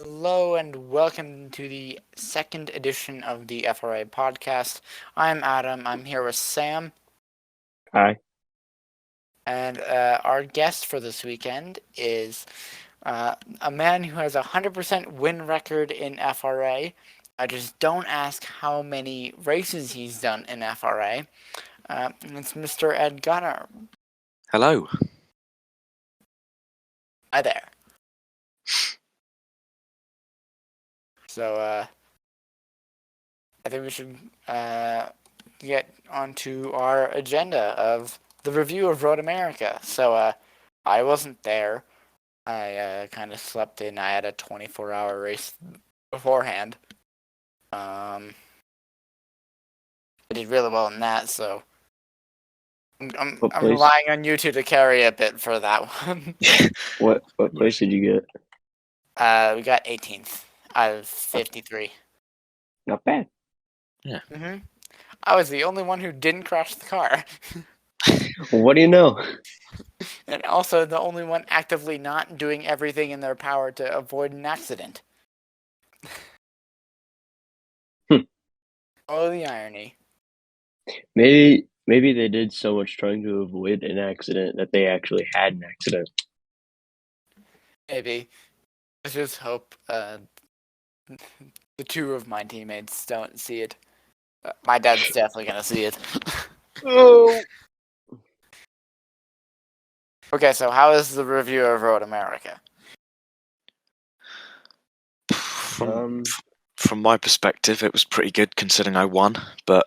Hello and welcome to the second edition of the FRA Podcast. I'm Adam. I'm here with Sam. Hi. And our guest for this weekend is a man who has a 100% win record in FRA. I just don't ask how many races he's done in FRA. It's Mr. Ed Gunner. Hello. Hi there. So, I think we should get onto our agenda of the review of Road America. So, I wasn't there. I kind of slept in. I had a 24-hour race beforehand. I did really well in that, so I'm relying on you two to carry a bit for that one. What place did you get? We got 18th out of 53. Not bad. Yeah. Mm-hmm. I was the only one who didn't crash the car. Well, what do you know? And also the only one actively not doing everything in their power to avoid an accident. Oh, the irony. Maybe they did so much trying to avoid an accident that they actually had an accident. Maybe. I just hope the two of my teammates don't see it. My dad's definitely gonna see it. Oh. Okay, so how is the review of Road America? From my perspective, it was pretty good considering I won, but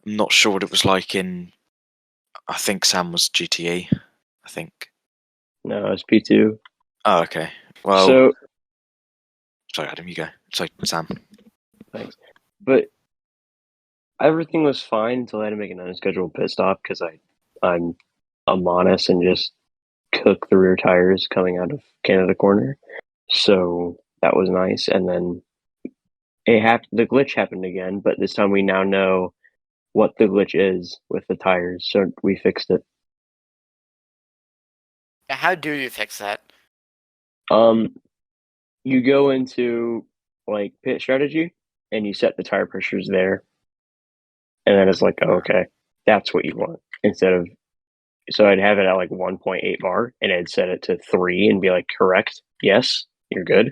I'm not sure what it was like in. I think Sam was GTE. I think. No, it's P2. Oh, okay. Well, so sorry, Adam, you go. Sorry, Sam. Thanks. But everything was fine until I had to make an unscheduled pit stop because I'm a Monis and just cook the rear tires coming out of Canada corner. So that was nice. And then the glitch happened again, but this time we now know what the glitch is with the tires, so we fixed it. How do you fix that? You go into like pit strategy and you set the tire pressures there, and then it's like, oh, okay, that's what you want. Instead of, so I'd have it at like 1.8 bar, and I'd set it to 3 and be like, correct, yes, you're good.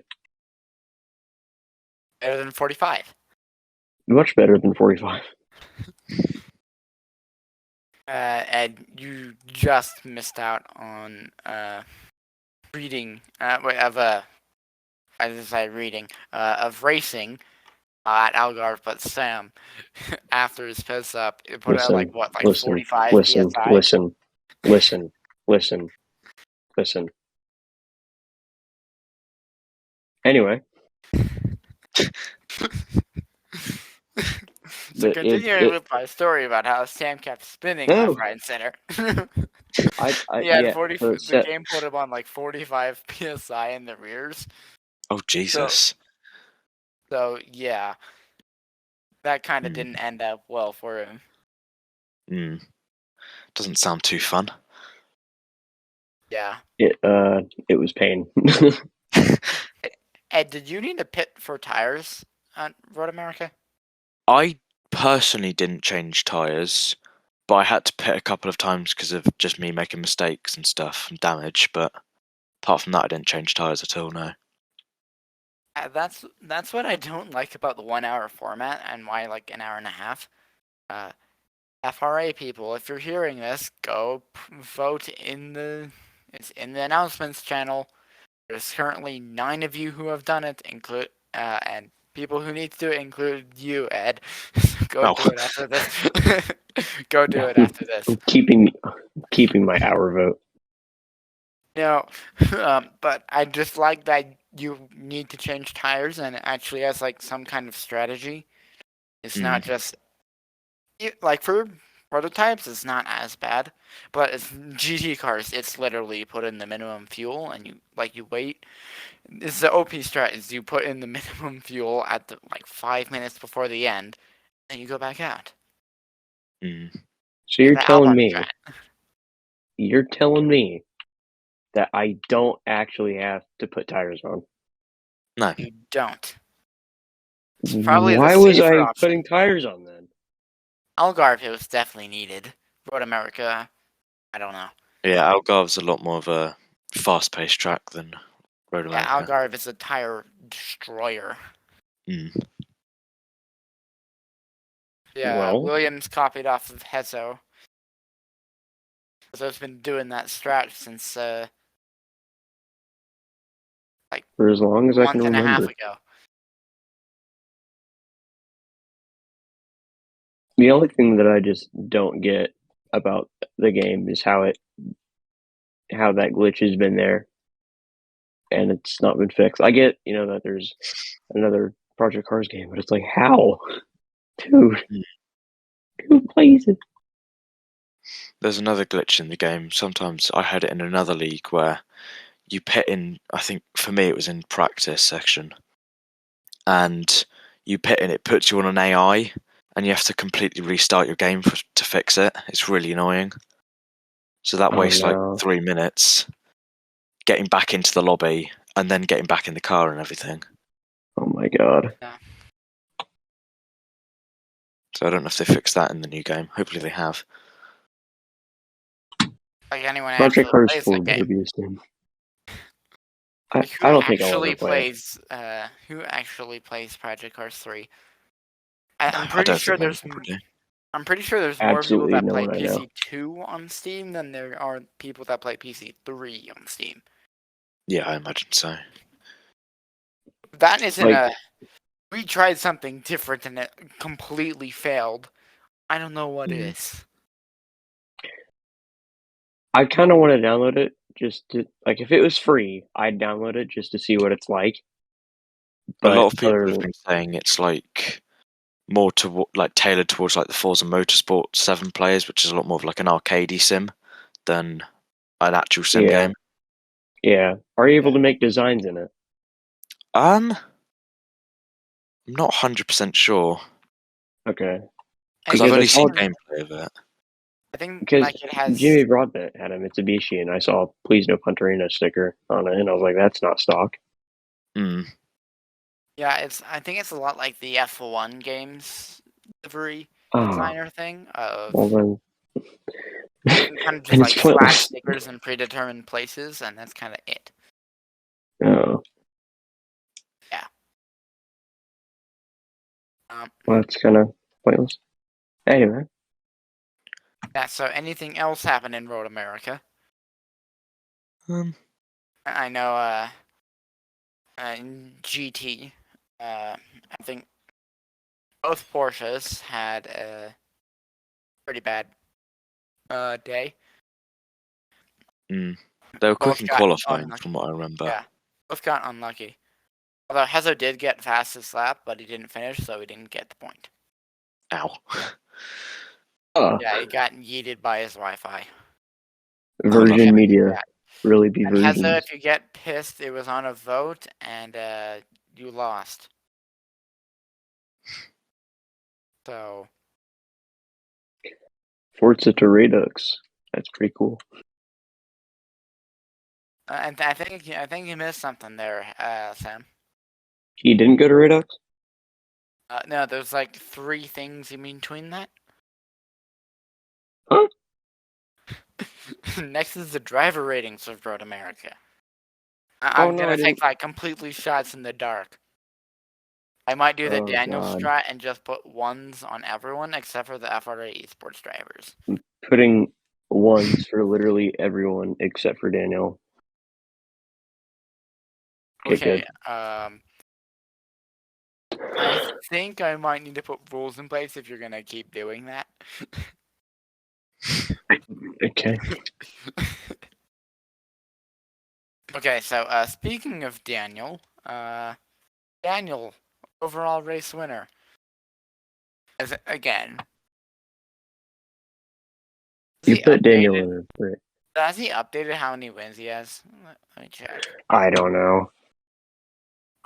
Better than 45. Much better than 45. Ed, you just missed out on reading. Of racing at Algarve, but Sam, after his piss up, it put out like 45 PSI? Listen. Anyway. So continuing with my story about how Sam kept spinning left, right, and center. The game put him on like 45 PSI in the rears. Oh, Jesus. So yeah, that kind of didn't end up well for him. Doesn't sound too fun. Yeah. It was pain. Ed, did you need to pit for tires on Road America? I personally didn't change tires, but I had to pit a couple of times because of just me making mistakes and stuff and damage. But apart from that, I didn't change tires at all. No. That's what I don't like about the 1 hour format and why like an hour and a half. FRA people, if you're hearing this, go vote it's in the announcements channel. There's currently 9 of you who have done it, and people who need to do it include you, Ed. So go do it after this. Go do it after this. Keeping my hour vote. No, but I just like that you need to change tires and it actually has like some kind of strategy. It's not just like for prototypes, it's not as bad, but it's GT cars. It's literally put in the minimum fuel and you wait. This is the OP strat. Is you put in the minimum fuel at the 5 minutes before the end, and you go back out. So you're telling me that I don't actually have to put tires on? No. You don't. It's probably Why the was safer I option. putting tires on then? Algarve was definitely needed. Road America, I don't know. Yeah, Algarve's a lot more of a fast-paced track than Road Yeah, America. Algarve is a tire destroyer. Mm. Yeah, Well, Williams copied off of Hezzo. Hezzo's been doing that strat since for as long as a I can month and a half remember. ago. The only thing that I just don't get about the game is how that glitch has been there and it's not been fixed. I get, that there's another Project Cars game, but it's like, how? Dude, Mm. who plays it? There's another glitch in the game. Sometimes I had it in another league where you pit in, I think for me it was in practice section, and you pit in, it puts you on an AI, and you have to completely restart your game to fix it. It's really annoying. So that Oh, wastes like no. 3 minutes getting back into the lobby and then getting back in the car and everything. Oh my god. Yeah. So I don't know if they fixed that in the new game. Hopefully they have. Like anyone Project actually Cars plays 4 that game. better be a sim. I Like, don't think I'll ever play it. who actually plays Project Cars 3? I'm I pretty don't sure think many there's people do. I'm pretty sure there's more people Absolutely that no play one I know. PC2 on Steam than there are people that play PC3 on Steam. Yeah, I imagine so. That isn't Like- we tried something different and it completely failed. I don't know what Mhm. is. I kind of want to download it just to, like, if it was free, I'd download it just to see what it's like. But a lot of people other have than- been saying it's like more to like tailored towards like the Forza Motorsport 7 players, which is a lot more of like an arcadey sim than an actual sim yeah, game. yeah. Are you able to make designs in it? I'm not 100% sure Okay, because I I've Because I only saw- seen gameplay of it. think because like it has Jimmy Broadbent had a Mitsubishi, and I saw "Please No Punterino" sticker on it, and I was like, "That's not stock." Mm. yeah, I think it's a lot like the F1 games livery Oh, designer thing of well then, you can kind of just and like it's slash pointless. stickers in predetermined places, and that's kind of it. Oh, Yeah. well, that's kind of pointless. Anyway, Yeah. So, anything else happen in Road America? I know. In GT, I think both Porsches had a pretty bad day. They were quick Both in got qualifying, unlucky. from what I remember. Yeah, both got unlucky. Although Hezzo did get fastest lap, but he didn't finish, so he didn't get the point. Ow. Yeah, he got yeeted by his Wi-Fi. Virgin Yeah, Media yeah. really be And Hezzo, virgins. if you get pissed, it was on a vote, and you lost. So Forza to Redux. That's pretty cool. and I think you missed something there, Sam. He didn't go to Redux? No, there's like 3 things in between that. Huh? Next is the driver ratings of Road America. I'm no, I gonna didn't. take like completely shots in the dark. I might do the Oh, Daniel God. strat and just put 1s on everyone except for the FRA esports drivers. Putting 1s for literally everyone except for Daniel. Okay, Good. I think I might need to put rules in place if you're gonna keep doing that. Okay. Okay, so speaking of Daniel, Daniel, overall race winner. Again. You put Daniel in it. Right. Has he updated how many wins he has? Let me check. I don't know.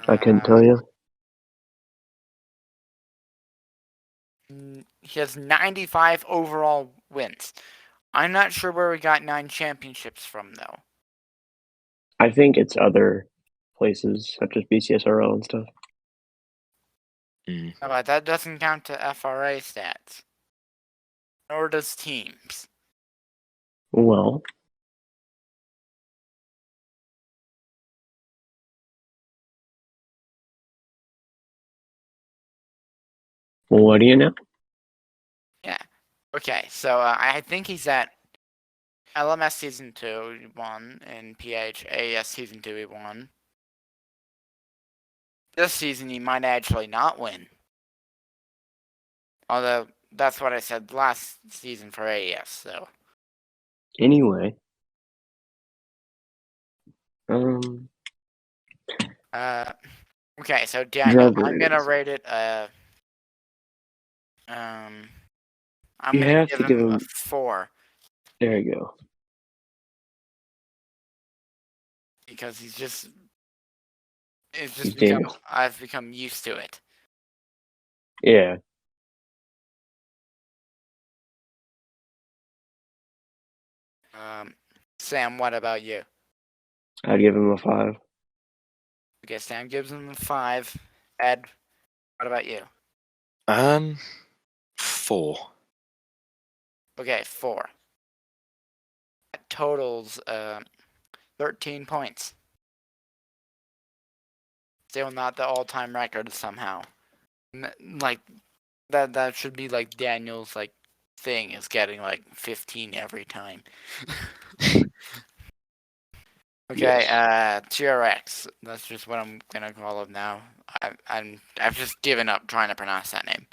I couldn't tell you. He has 95 overall wins. I'm not sure where we got 9 championships from, though. I think it's other places such as BCSRL and stuff. But that doesn't count to FRA stats. Nor does teams. Well, what do you know? Yeah. Okay, so I think he's at LMS Season 2, he won, and PH AES Season 2, he won. This season, he might actually not win. Although, that's what I said last season for AES, so. Anyway. Okay, so Daniel, Drug I'm gonna ratings. rate it I'm You gonna have give to give him a him. 4 There you go. because he's just Daniel. I've become used to it. Yeah. Sam, what about you? I'd give him a 5. Okay, Sam gives him a 5. Ed, what about you? 4. Okay, 4. That totals 13 points. Still not the all-time record somehow. Like that should be like Daniel's like thing is getting like 15 every time. Okay, Yes. TRX. That's just what I'm gonna call him now. I've just given up trying to pronounce that name.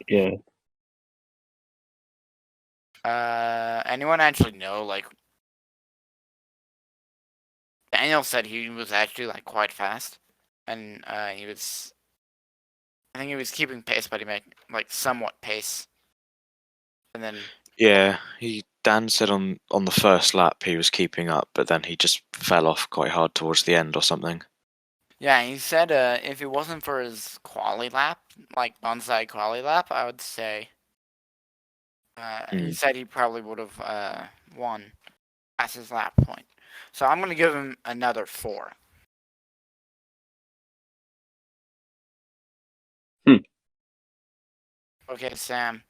Yeah. Anyone actually know like? Daniel said he was actually like quite fast, and he was. I think he was keeping pace, but he made like somewhat pace, and then. Yeah, Dan said on the first lap he was keeping up, but then he just fell off quite hard towards the end or something. Yeah, he said if it wasn't for his quali lap, like bonsai quali lap, I would say. He said he probably would have won past his lap point. So I'm gonna give him another 4. Okay, Sam.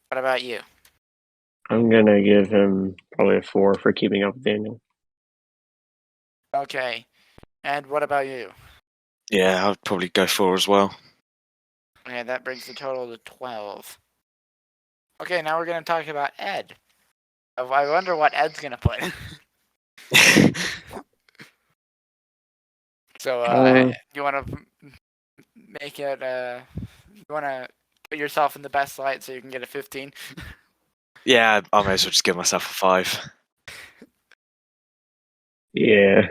What about you? I'm gonna give him probably a 4 for keeping up with Daniel. Okay. Ed, what about you? Yeah, I'd probably go 4 as well. Okay, that brings the total to 12. Okay, now we're gonna talk about Ed. I wonder what Ed's gonna put. So, you wanna make it? You wanna put yourself in the best light so you can get a 15? Yeah, I may as well just give myself a 5. Yeah.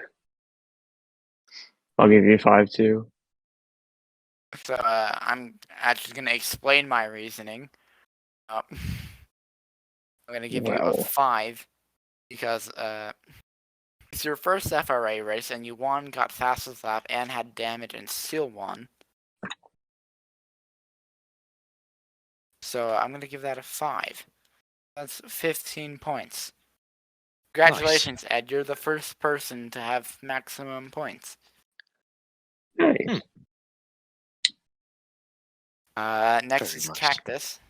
I'll give you a 5 too. So I'm actually gonna explain my reasoning. I'm gonna give you a 5 because it's your first FRA race and you won, got fastest lap, and had damage and still won. So I'm gonna give that a 5. That's 15 points. Congratulations, nice. Ed. You're the first person to have maximum points. Nice. Next Very is nice. Cactus.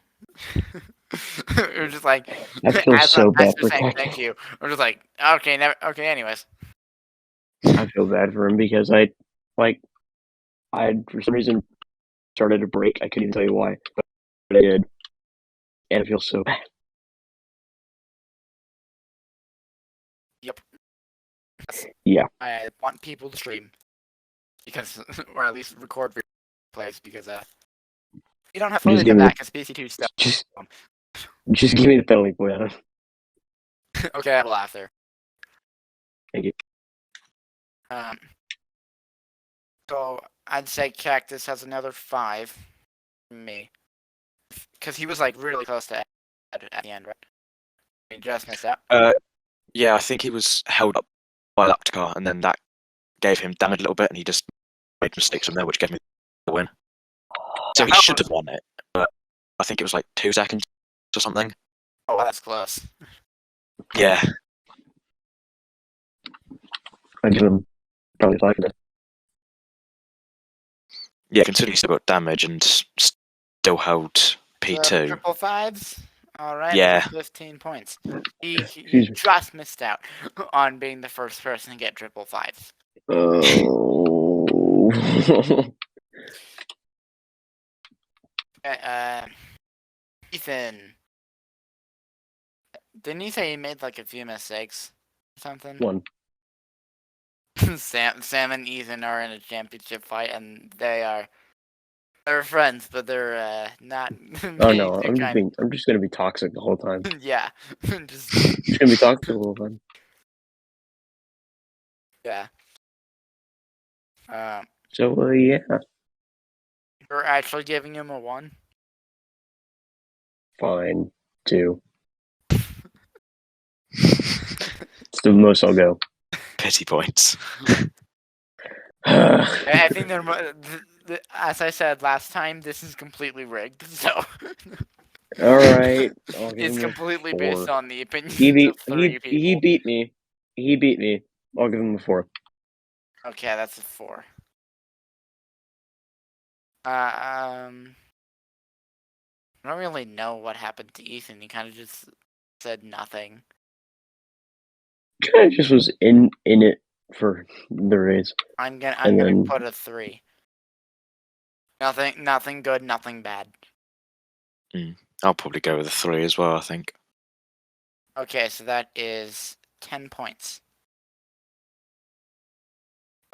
It was just like I feel so bad for saying Cactus. thank you. I'm just like okay. Anyways, I feel bad for him because I for some reason started to break. I couldn't even tell you why, but I did, and I feel so bad. Yep. Yeah. I want people to stream because, or at least record replays because you don't have footage of that because PC2 stuff. Just give me the penalty point. Okay, I will after. Thank you. So I'd say Cactus has another 5 from me because he was like really close to Ed at the end, right? He just missed out. Yeah, I think he was held up by Lacticar, and then that gave him damage a little bit, and he just made mistakes from there, which gave me the win. So he should have won it, but I think it was like 2 seconds or something. Oh, that's close. Yeah. I give him probably 5 for this. Yeah, considering he still got damage and still held P2. Triple fives? Alright, Yeah. that's 15 points. He Excuse me. just missed out on being the first person to get triple fives. Oh. Ethan. Didn't you say he made like a few mistakes or something? 1. Sam and Ethan are in a championship fight, and they're friends, but they're not. Oh no, I'm just gonna be toxic the whole time. Yeah, just gonna be toxic the whole time. Yeah. So yeah. You're actually giving him a 1? Fine. 2. It's the most I'll go. Pity points. I think as I said last time, this is completely rigged. So. All right. It's completely based on the opinions of 3 people. He beat me. He beat me. I'll give him a 4. Okay, that's a 4. I don't really know what happened to Ethan. He kind of just said nothing. Kind of just was in it for the race. I'm gonna put a 3. Nothing good, nothing bad. I'll probably go with a 3 as well, I think. Okay, so that is 10 points.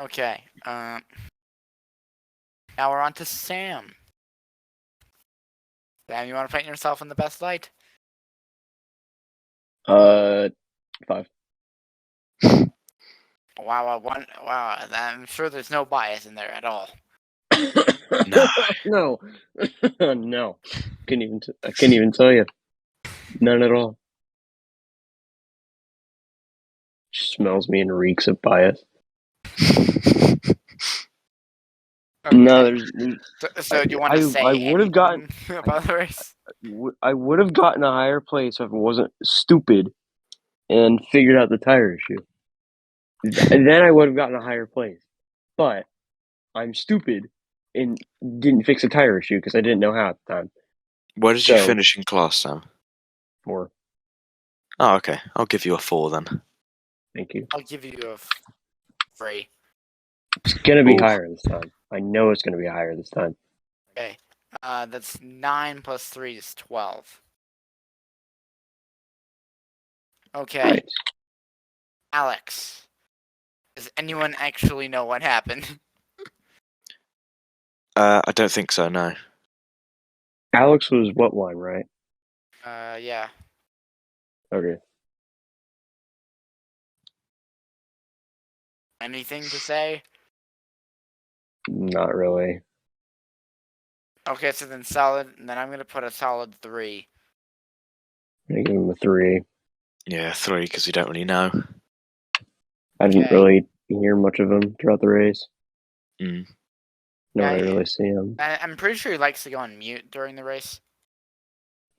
Okay, now we're on to Sam. Sam, you want to paint yourself in the best light? 5. Wow, I'm sure there's no bias in there at all. No. No. I can't even tell you. None at all. Smells me and reeks of bias. Okay. No, there's so do you want to say I would have gotten about the race? I would have gotten a higher place if it wasn't stupid and figured out the tire issue. And then I would have gotten a higher place. But I'm stupid and didn't fix a tire issue because I didn't know how at the time. Where did you finish in class, Sam? 4. Oh, okay. I'll give you a 4 then. Thank you. I'll give you a 3. It's gonna be higher this time. I know it's gonna be higher this time. Okay. That's 9 plus 3 is 12. Okay. Right. Alex. Does anyone actually know what happened? I don't think so, no. Alex was what one, right? Yeah. Okay. Anything to say? Not really. Okay, so then solid. Then I'm gonna put a solid 3. I give him a 3. Yeah, 3 because you don't really know. I didn't really hear much of him throughout the race. Mm. Nobody really see him. I'm pretty sure he likes to go on mute during the race.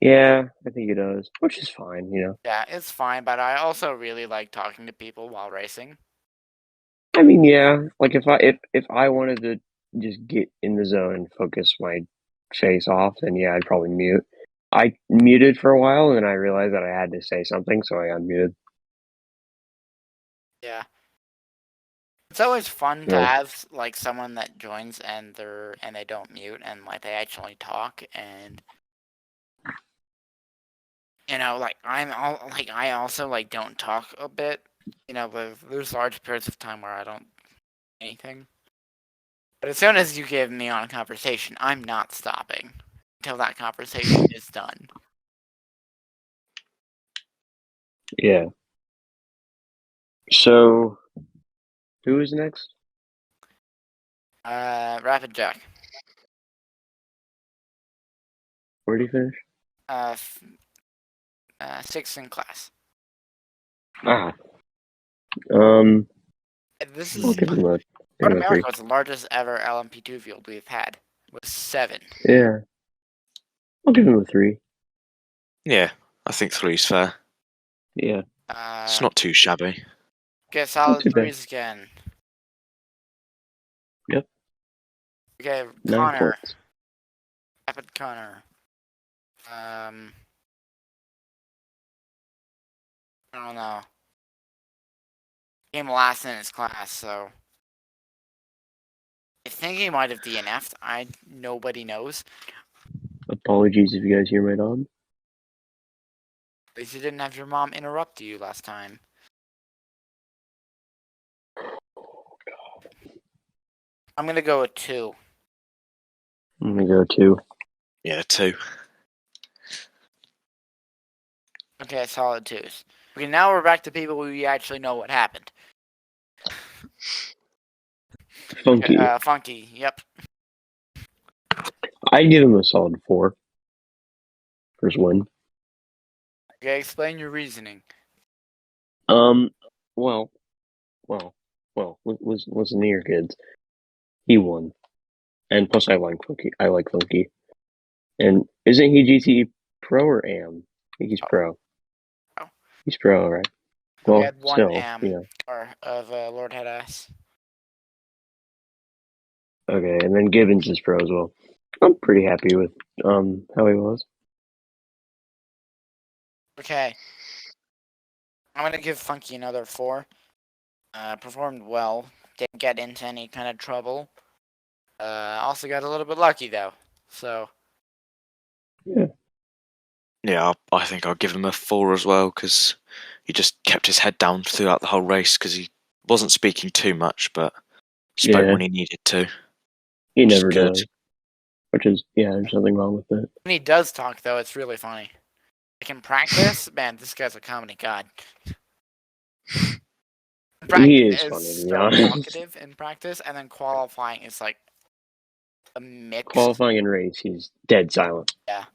Yeah, I think he does, which is fine, you know. Yeah, it's fine, but I also really like talking to people while racing. I mean, yeah, like if I wanted to just get in the zone and focus my face off, then yeah, I'd probably mute. I muted for a while, and then I realized that I had to say something, so I unmuted. Yeah. It's always fun to have like someone that joins and they don't mute and like they actually talk, and you know, like I also like don't talk a bit, you know, but there's large periods of time where I don't say anything. But as soon as you give me on a conversation, I'm not stopping until that conversation is done. Yeah. So, who is next? Rapid Jack. Where did he finish? 6th in class. This is North America was the largest ever LMP2 field we've had. It was 7. Yeah. I'll give him a 3. Yeah, I think 3's fair. Yeah. It's not too shabby. Okay, solid 3s again. Okay, 9 Connor. points. Rapid Connor. I don't know. Came last in his class, so I think he might have DNF'd. Nobody knows. Apologies if you guys hear my dog. At least you didn't have your mom interrupt you last time. I'm gonna go with 2. I'm gonna go 2. Yeah, 2. Okay, solid 2s. Okay, now we're back to people we actually know what happened. Funky. Funky, yep. I'd give him a solid 4. First win. Okay, explain your reasoning. Well, listen to your kids. He won. And plus I like Funky. And isn't he GT Pro or AM? I think he's Pro. Oh. He's Pro, right? We Well, had one still, AM of Lord Head Ass. Okay, and then Gibbons is Pro as well. I'm pretty happy with how he was. Okay. I'm gonna give Funky another 4. Performed well. Didn't get into any kind of trouble. Also got a little bit lucky though. So Yeah, I think I'll give him a 4 as well because he just kept his head down throughout the whole race because he wasn't speaking too much, but spoke when he needed to. He never does. Which is, there's nothing wrong with it. when he does talk though, it's really funny. Like in practice, man, this guy's a comedy god. He is funny, to be honest. Talkative in practice, and then qualifying is like a mix. Qualifying and race, he's dead silent. Yeah.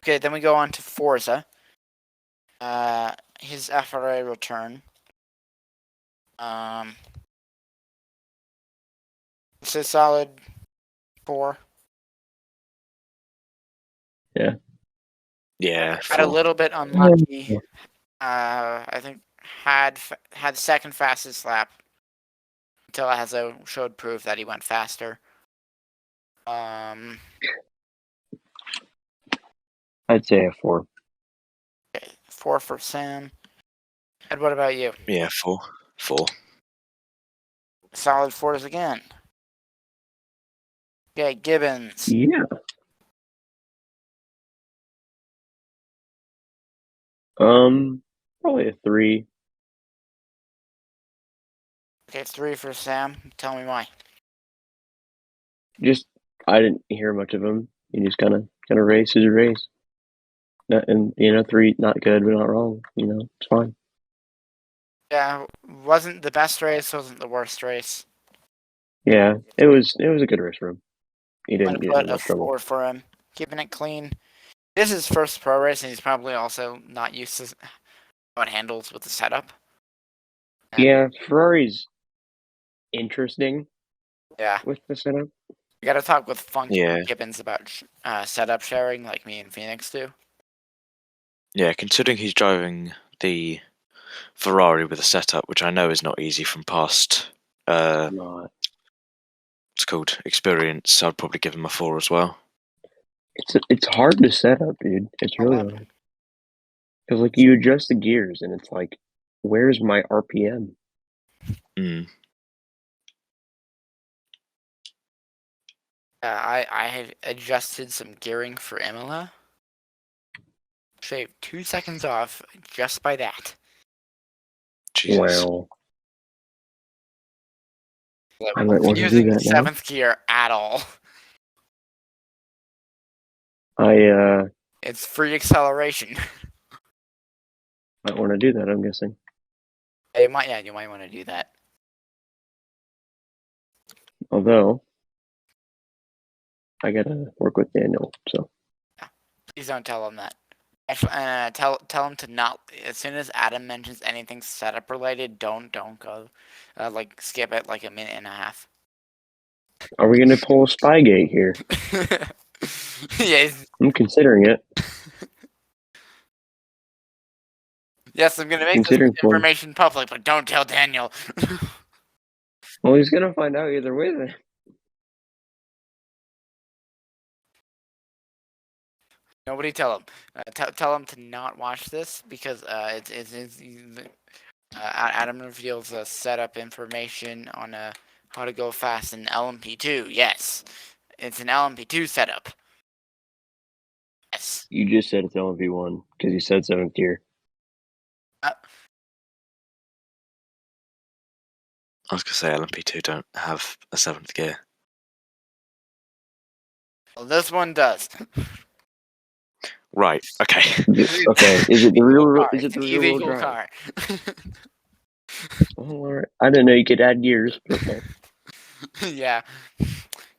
Okay, then we go on to Forza. His FRA return. It's a solid 4. Yeah. Had a little bit unlucky. I think had second fastest lap until Hazo showed proof that he went faster. I'd say a 4. Okay, 4 for Sam. And what about you? Yeah, 4. Solid 4s again. Okay, Gibbons. Yeah. Probably a 3. Okay, 3 for Sam. Tell me why. Just, I didn't hear much of him. He just kind of race his race. And 3, not good, but not wrong. It's fine. Yeah, wasn't the best race, wasn't the worst race. Yeah, it was a good race for him. He didn't get put in a much trouble. 4 for him, keeping it clean. This is his first pro race, and he's probably also not used to how it handles with the setup. Yeah, Ferrari's interesting. Yeah, with the setup. You got to talk with Funky and Gibbons about setup sharing, like me and Phoenix do. Yeah, considering he's driving the Ferrari with a setup, which I know is not easy from past what's called experience, I'd probably give him a 4 as well. It's hard to set up, dude. It's really hard. Because you adjust the gears and it's like, where's my RPM? I have adjusted some gearing for Imola. Shaved 2 seconds off just by that. Jesus. Wow. I might want to do that now. 7th gear at all. It's free acceleration. Might want to do that, I'm guessing. You might want to do that. Although, I gotta work with Daniel, so. Yeah. Please don't tell him that. Actually, tell him to not. As soon as Adam mentions anything setup related, don't go. Skip it like a minute and a half. Are we gonna pull a Spygate here? Yes. I'm considering it. Yes, I'm gonna make this information public, but don't tell Daniel. Well, he's gonna find out either way then. Nobody tell him. Tell him to not watch this because Adam reveals setup information on how to go fast in LMP2. Yes, it's an LMP2 setup. Yes. You just said it's LMP1 because you said 7th gear. I was gonna say LMP2 don't have a 7th gear. Well, this one does. Right. Okay. Okay. Is it the real? Is it the illegal car? Oh, all right. I didn't know you could add gears. Okay. Yeah,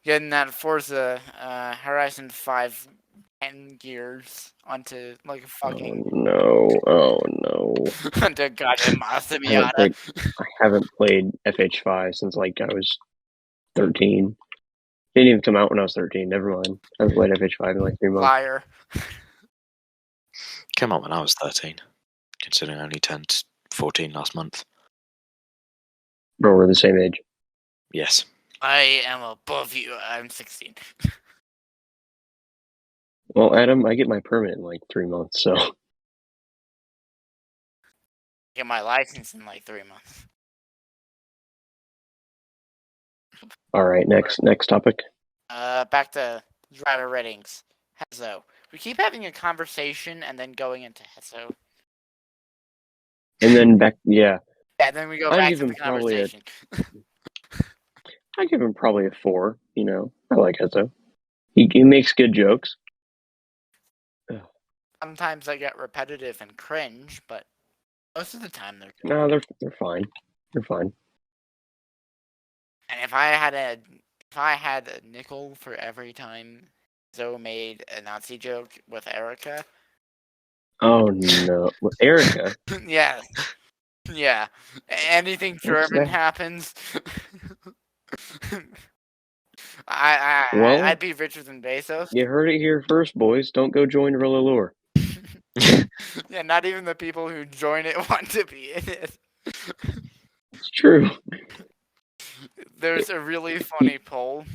getting that Forza Horizon 5 10 gears onto like a fucking. Oh no. onto goddamn Mazda I haven't, Miata. played, I haven't played FH5 since like I was 13. Didn't even come out when I was 13. Never mind. I haven't played FH5 in like 3 months. Liar. Came out when I was 13, considering I only turned 14 last month. Bro, we're the same age. Yes. I am above you. I'm 16. Well, Adam, I get my permit in like 3 months, so. Get my license in like 3 months. All right, next topic. Back to driver ratings. Hezo. We keep having a conversation and then going into Hezo. And then back, yeah. Yeah, then we go back to the conversation. I give him probably a 4. You know, I like Hezo. He makes good jokes. Sometimes I get repetitive and cringe, but most of the time they're good. No, they're fine. They're fine. And if I had a nickel for every time Zoe made a Nazi joke with Erica. Oh no, with Erica. Yeah, yeah. Anything German happens, I'd be richer than Bezos. You heard it here first, boys. Don't go join Rillilure. Yeah, not even the people who join it want to be in it. It's true. There's a really funny poll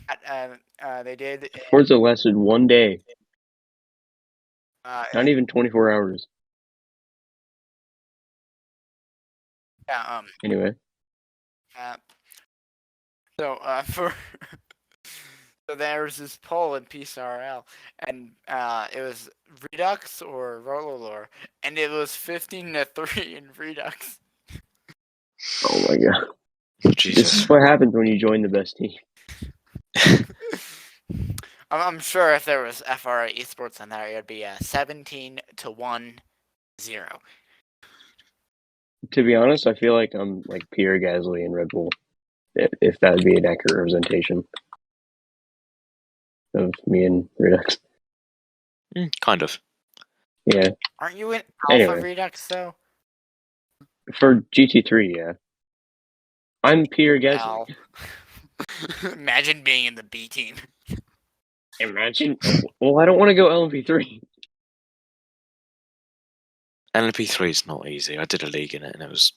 that they did. Forza lasted 1 day. Not even 24 hours. Yeah. Anyway. So there was this poll in PCRL, and it was Redux or Rololore, and it was 15-3 in Redux. Oh my god. Jesus. This is what happens when you join the best team. I'm sure if there was FRA Esports on there, it would be 17-1-0. To be honest, I feel like I'm like Pierre Gasly and Red Bull, if that would be an accurate representation of me and Redux. Kind of. Yeah. Aren't you in Alpha Redux, though? For GT3, yeah. I'm Pierre Gasly. Imagine being in the B team. Imagine. Well, I don't want to go LMP3. LMP3 is not easy. I did a league in it, and it was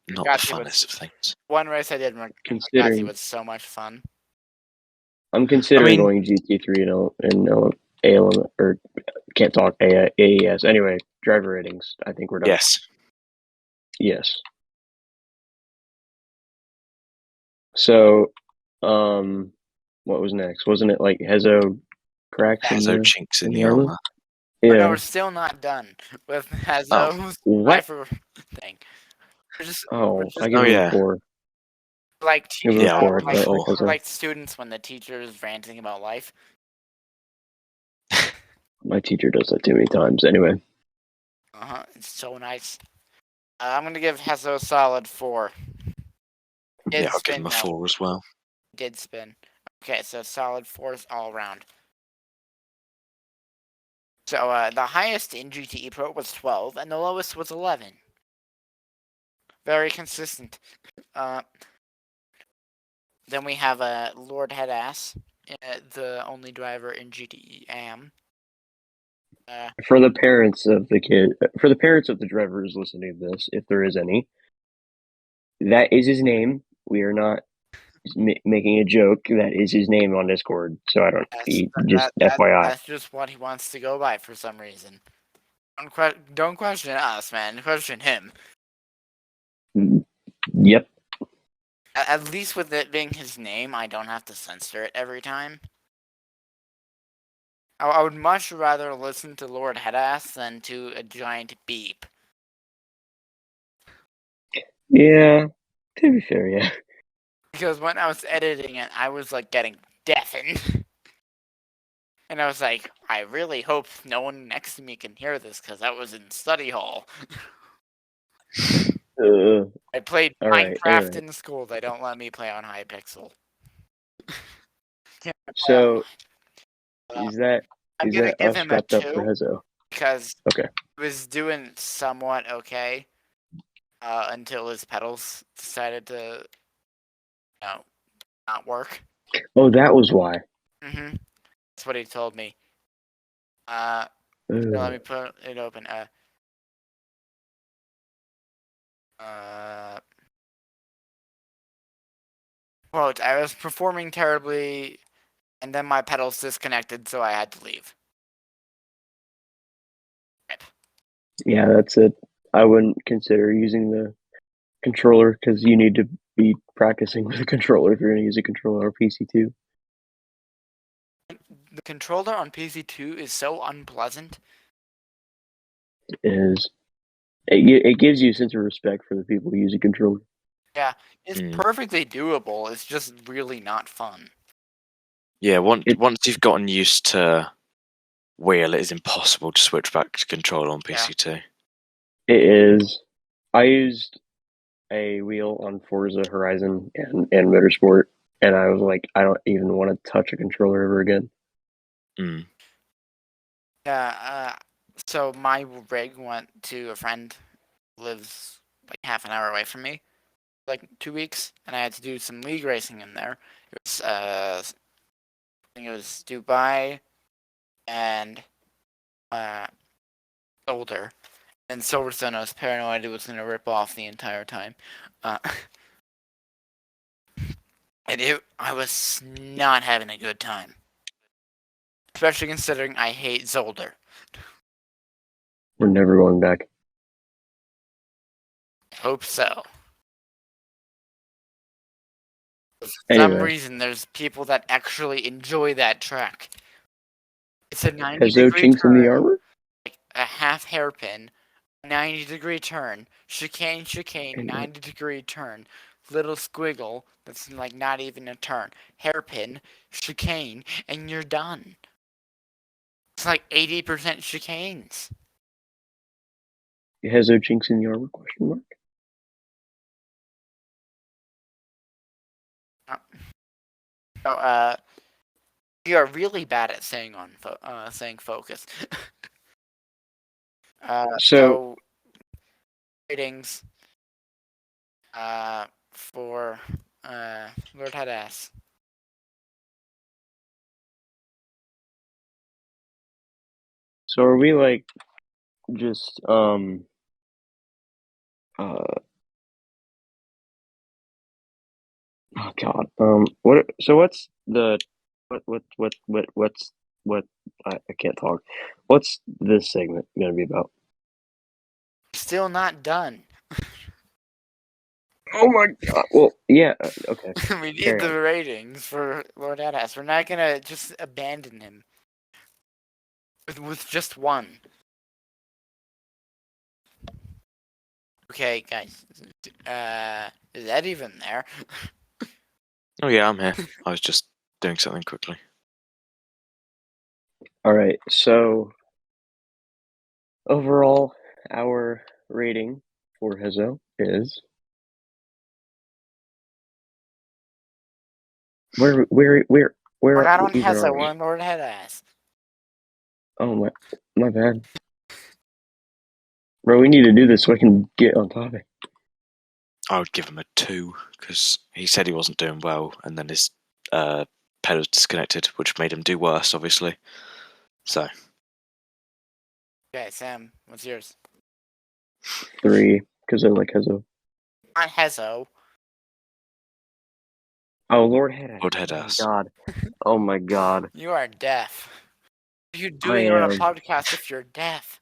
not the funnest of things. One race I did in Considering was so much fun. I'm considering going GT3 and ALM, or can't talk, AES. Anyway, driver ratings. I think we're done. Yes. So, what was next? Wasn't it like Hezo cracks? Hezo chinks in the armor. Yeah. But no, we're still not done with Hezo's driver thing. I give him 4. Like teachers, like students when the teacher is ranting about life. My teacher does that too many times. Anyway. It's so nice. I'm gonna give Hezo a solid 4. Yeah, I'll give him a 4 as well. Did spin. Okay, so solid 4s all around. So the highest in GTE Pro was 12, and the lowest was 11. Very consistent. Then we have Lord Headass, the only driver in GTE AM. For the parents of the drivers listening to this, if there is any, that is his name. We are not making a joke. That is his name on Discord. So I don't. Just FYI. That's just what he wants to go by for some reason. Don't question us, man. Question him. Yep. At least with it being his name, I don't have to censor it every time. I would much rather listen to Lord Headass than to a giant beep. Yeah, to be fair, yeah. Because when I was editing it, I was like getting deafened. And I was like, I really hope no one next to me can hear this because I was in study hall. I played Minecraft in school. They don't let me play on Hypixel. So, is that I'm gonna give us him a wrapped up 2 for Hezo? because Okay. he was doing somewhat okay until his pedals decided to, not work. Oh, that was why. Mm-hmm. That's what he told me. Let me put it open. Quote, I was performing terribly, and then my pedals disconnected, so I had to leave. Yeah, that's it. I wouldn't consider using the controller because you need to be practicing with a controller if you're going to use a controller on PC2. The controller on PC2 is so unpleasant. It gives you a sense of respect for the people who use a controller. Yeah, it's perfectly doable. It's just really not fun. Yeah, once you've gotten used to wheel, it is impossible to switch back to controller on PC2. It is. I used a wheel on Forza Horizon and Motorsport, and I was like, I don't even want to touch a controller ever again. Yeah, so my rig went to a friend who lives like half an hour away from me, like 2 weeks, and I had to do some league racing in there. It was, I think it was Dubai and Boulder. And Silverstone, I was paranoid it was going to rip off the entire time. And I was not having a good time. Especially considering I hate Zolder. We're never going back. Hope so. For some reason, there's people that actually enjoy that track. It's a 90-degree chinks in the turn, armor? like a half hairpin, 90-degree turn, chicane, 90-degree turn, little squiggle that's like not even a turn, hairpin, chicane, and you're done. It's like 80% chicanes. Has chinks in the armor? Question mark. You are really bad at saying saying focus. So ratings for Lord Headass. So are we like just oh god. What so what's the what I can't talk. What's this segment gonna be about? Still not done. Oh my god. Well, yeah, okay. We need the ratings for Lord Headass. We're not gonna just abandon him with just one. Okay, guys. Is Ed even there? Oh yeah, I'm here. I was just doing something quickly. Alright, so overall our rating for Hezo is where We're not on even Hezo, are we? we're on Lord Headass. Oh my bad. Bro, we need to do this so I can get on topic. I would give him a 2 because he said he wasn't doing well, and then his pedal disconnected, which made him do worse, obviously. So. Okay, Sam, what's yours? 3, because I like Hezo. Not Hezo. Oh, Lord Headass. Lord Headass. Oh my god. You are deaf. What are you I doing on a am. podcast if you're deaf?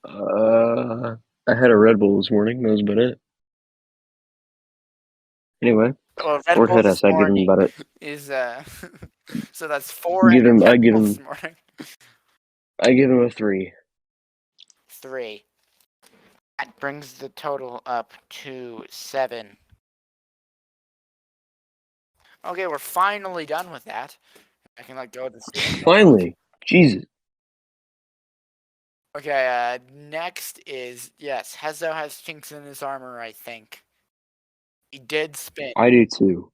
I had a Red Bull this morning. That was about it. Anyway, Well, Red Lord Bull this Headass, I give him morning about it. is so that's 4 Give him. Red I give Bulls him. this morning. I give him a 3. 3. That brings the total up to 7. Okay, we're finally done with that. I can go with the Finally, Jesus. Okay, next is, yes, Hezo has chinks in his armor, I think. He did spin. I do too.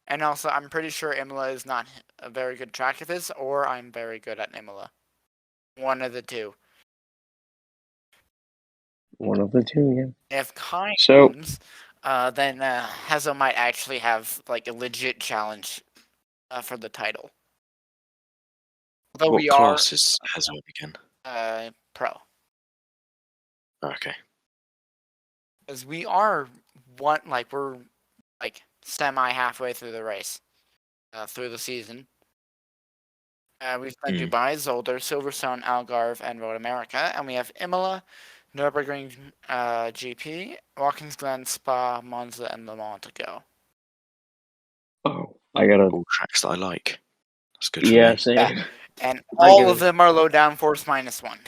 And also, I'm pretty sure Imola is not a very good track of his, or I'm very good at Imola. One of the two. One of the two, yeah. If Kai So, wins, then Hezo might actually have a legit challenge for the title. Although What we are class is Hezo again? pro. Okay. Because we are we're semi halfway through the race, through the season. We've done Dubai, Zolder, Silverstone, Algarve, and Road America, and we have Imola, Nürburgring GP, Watkins Glen, Spa, Monza, and Le Mans to go. I gotta. All tracks that I like. That's good for Yeah, me. same. Yeah. And all of them are low downforce -1.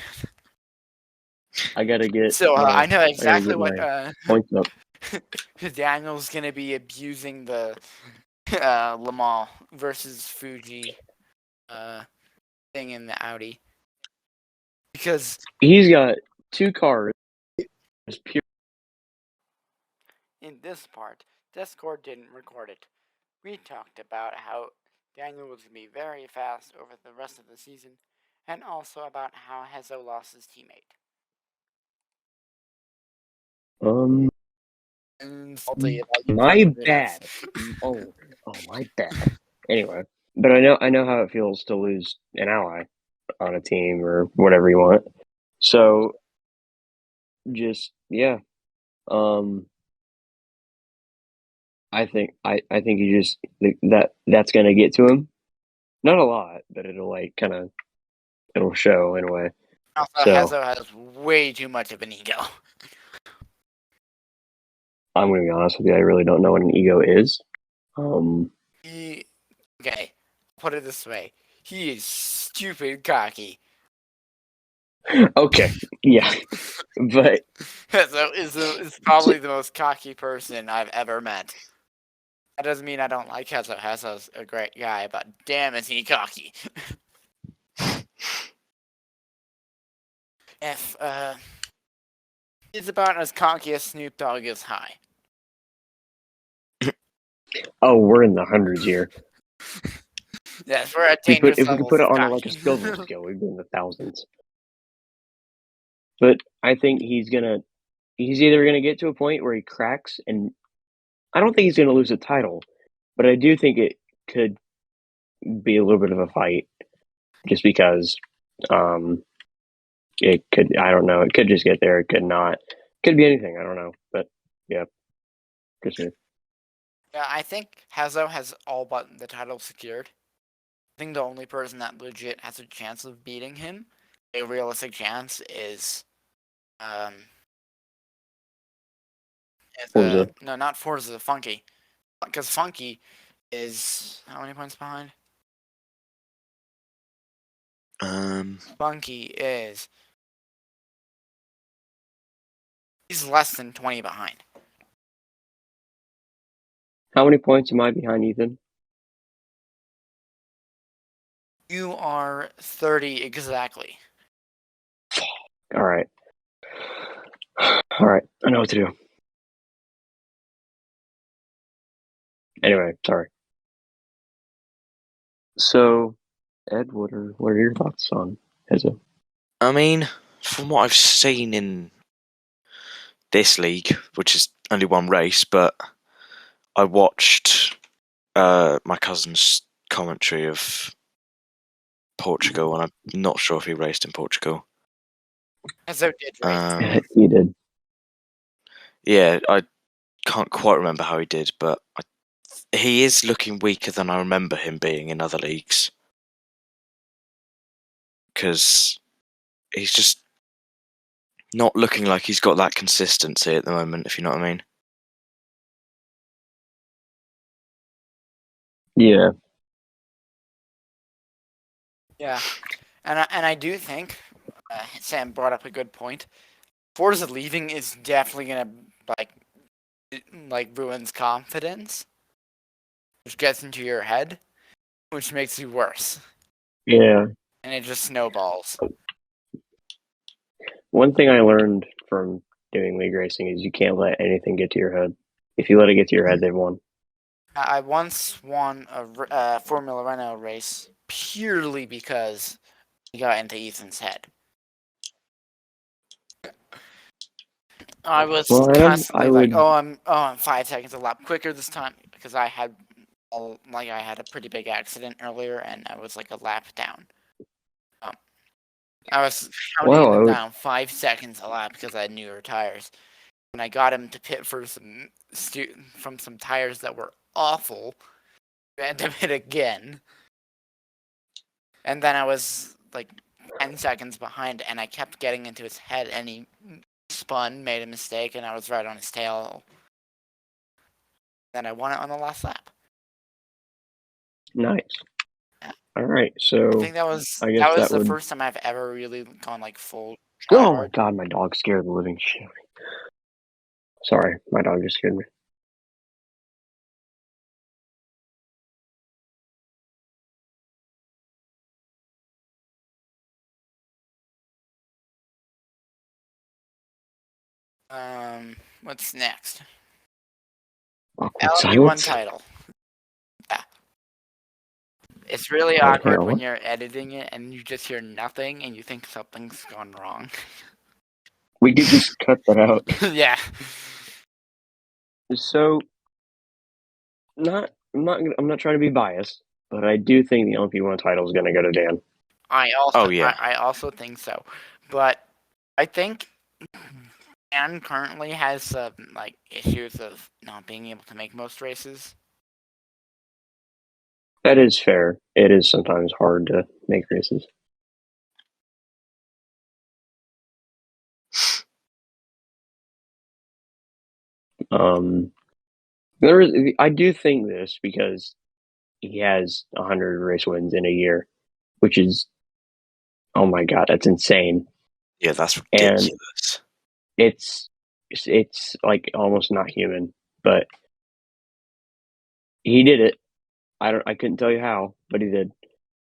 I gotta get. So I know exactly what points up. Daniel's gonna be abusing the Le Mans versus Fuji thing in the Audi, because He's got 2 cars. In this part, Discord didn't record it. We talked about how Daniel was going to be very fast over the rest of the season, and also about how Hezo lost his teammate. My bad. Oh, my bad. Anyway, but I know how it feels to lose an ally on a team or whatever you want. So, just yeah. I think you just that's gonna get to him. Not a lot, but it'll it'll show in a way. Also, Hezo has way too much of an ego. I'm gonna be honest with you. I really don't know what an ego is. Okay, put it this way: he is stupid cocky. Okay, yeah, but Hezo is probably the most cocky person I've ever met. That doesn't mean I don't like Hezo. Hezo's a great guy, but damn is he cocky. If he's about as cocky as Snoop Dogg is high. oh, we're in the hundreds here. Yes, we're at dangerous if we could put it on a Scoville scale, we'd be in the thousands. But I think he's either gonna get to a point where he cracks, and I don't think he's gonna lose a title, but I do think it could be a little bit of a fight, just because it could. I don't know. It could just get there. It could not. It could be anything. I don't know. But yeah, just me. Yeah, I think Hezo has all but the title secured. I think the only person that legit has a chance of beating him, a realistic chance, is Forza. No, not Forza, Funky. Because Funky is how many points behind? Funky is he's less than 20 behind. How many points am I behind, Ethan? You are 30 exactly. All right. All right. I know what to do. Anyway, sorry. So, Ed, what are your thoughts on Hezo? I mean, from what I've seen in this league, which is only one race, but I watched my cousin's commentary of Portugal, and I'm not sure if he raced in Portugal. Hezo did race. He did. Yeah, I can't quite remember how he did, but he is looking weaker than I remember him being in other leagues. Because he's just not looking like he's got that consistency at the moment, if you know what I mean. Yeah. Yeah, and I do think Sam brought up a good point. Forza leaving is definitely gonna like ruins confidence, which gets into your head, which makes you worse, Yeah. and it just snowballs. One thing I learned from doing league racing is you can't let anything get to your head. If you let it get to your head, they've won. I once won a Formula Renault race purely because he got into Ethan's head. I was constantly like, "Oh, I'm 5 seconds a lap quicker this time," because I had a pretty big accident earlier, and I was like a lap down. I was counting them down 5 seconds a lap because I had newer tires. When I got him to pit for some tires that were awful, I had to pit again, and then I was like 10 seconds behind, and I kept getting into his head, and he spun, made a mistake, and I was right on his tail. Then I won it on the last lap. Nice. Yeah. All right, so I think that was the first time I've ever really gone like full. Oh my god, my dog scared the living shit out of me. Sorry, my dog just scared me. What's next? Awkward LMP1 title. Yeah. It's really awkward when you're editing it and you just hear nothing and you think something's gone wrong. We could just cut that out. Yeah. So, I'm not trying to be biased, but I do think the LMP1 title is going to go to Dan. I also think so, but I think Dan currently has some issues of not being able to make most races. That is fair. It is sometimes hard to make races. I do think this because he has 100 race wins in a year, which is, oh my god, that's insane. Yeah, that's ridiculous. And it's like almost not human, but he did it. I couldn't tell you how, but he did.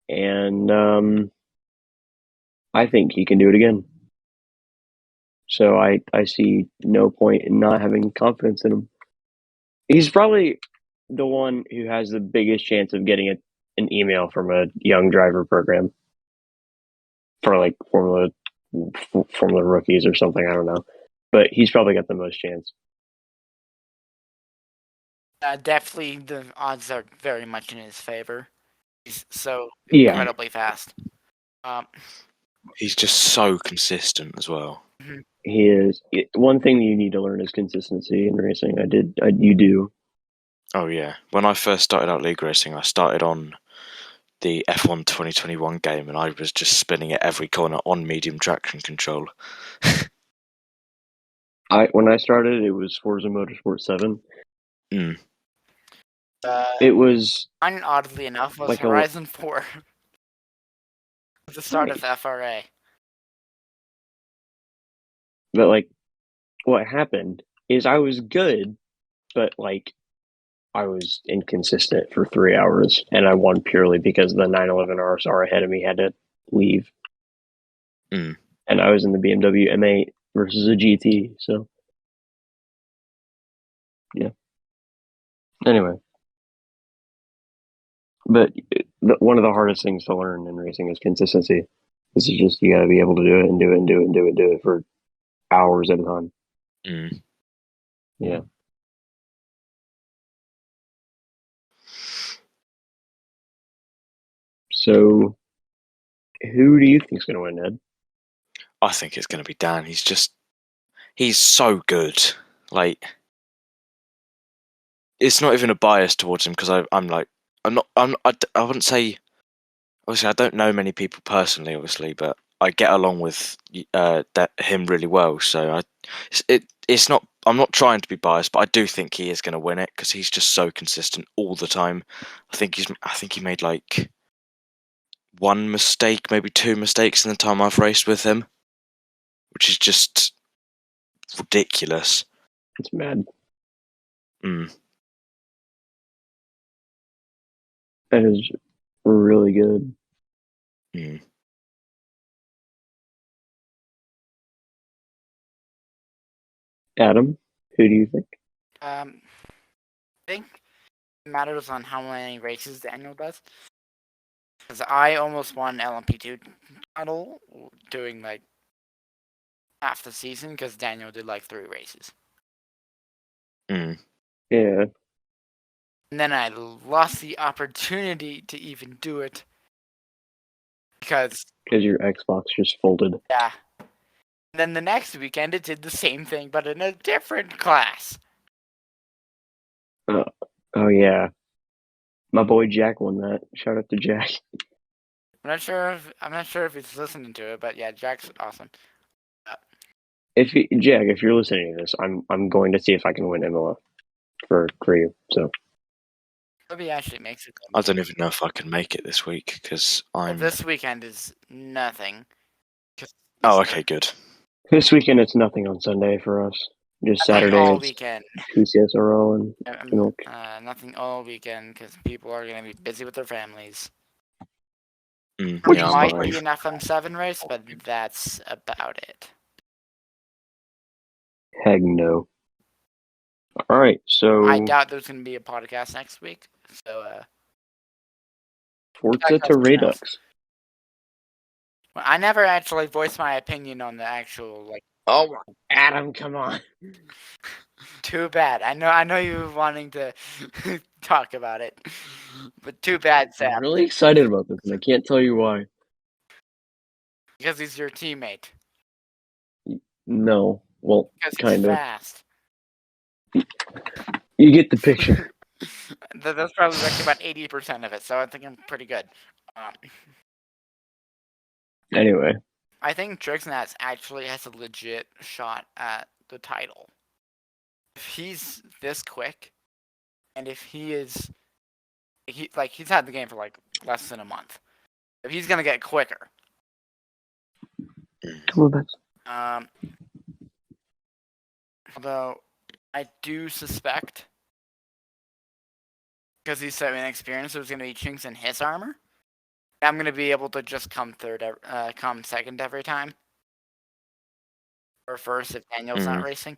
And I think he can do it again. So I see no point in not having confidence in him. He's probably the one who has the biggest chance of getting an email from a young driver program for like Formula rookies or something. I don't know, but he's probably got the most chance. Definitely, the odds are very much in his favor. He's so incredibly fast. He's just so consistent as well. Mm-hmm. He is. One thing you need to learn is consistency in racing. You do. Oh yeah. When I first started out league racing, I started on the F1 2021 game, and I was just spinning at every corner on medium traction control. When I started, it was Forza Motorsport 7. It was. Mine, oddly enough, was like Horizon 4. The start of FRA. But like, what happened is I was good, but like, I was inconsistent for 3 hours, and I won purely because the 911 RSR ahead of me had to leave. And I was in the BMW M8 versus a GT, so yeah. Anyway, but one of the hardest things to learn in racing is consistency. This is just, you got to be able to do it and do it and do it and do it and do it for hours at a time. Yeah. So, who do you think is going to win, Ed? I think it's going to be Dan. He's so good. Like, it's not even a bias towards him because I wouldn't say. Obviously, I don't know many people personally, obviously, but I get along with him really well. So it's not. I'm not trying to be biased, but I do think he is going to win it because he's just so consistent all the time. I think he made like one mistake, maybe two mistakes in the time I've raced with him, which is just ridiculous. It's mad. That is really good. Adam, who do you think? I think it matters on how many races Daniel does. Because I almost won LMP2 title doing like half the season because Daniel did like 3 races. Yeah. And then I lost the opportunity to even do it because your Xbox just folded. yeah. And then the next weekend it did the same thing but in a different class. Oh yeah. My boy Jack won that. Shout out to Jack. I'm not sure if he's listening to it, but yeah, Jack's awesome. Jack, if you're listening to this, I'm going to see if I can win MLF for you. So Hope he actually makes it. I don't even know if I can make it this week because I'm. Well, this weekend is nothing. Oh, okay, good. This weekend it's nothing on Sunday for us. Just Saturday. All weekend. PCSRO and nothing all weekend because people are going to be busy with their families. Which might be an FM7 race, but that's about it. Heck no. All right, so I doubt there's going to be a podcast next week. So, Forza to Redux. Well, I never actually voiced my opinion on the actual like. Oh, Adam, come on. Too bad. I know you were wanting to talk about it, but too bad, Sam. I'm really excited about this, and I can't tell you why. Because he's your teammate. No, well, because kind he's of. Fast. You get the picture. That's probably like about 80% of it, so I think I'm pretty good. Anyway. I think Trixnats actually has a legit shot at the title. If he's this quick, and if he is, he's had the game for like less than a month. If he's gonna get quicker. Although I do suspect, because he's so inexperienced, there's gonna be chinks in his armor. I'm gonna be able to just come second every time, or first if Daniel's not racing.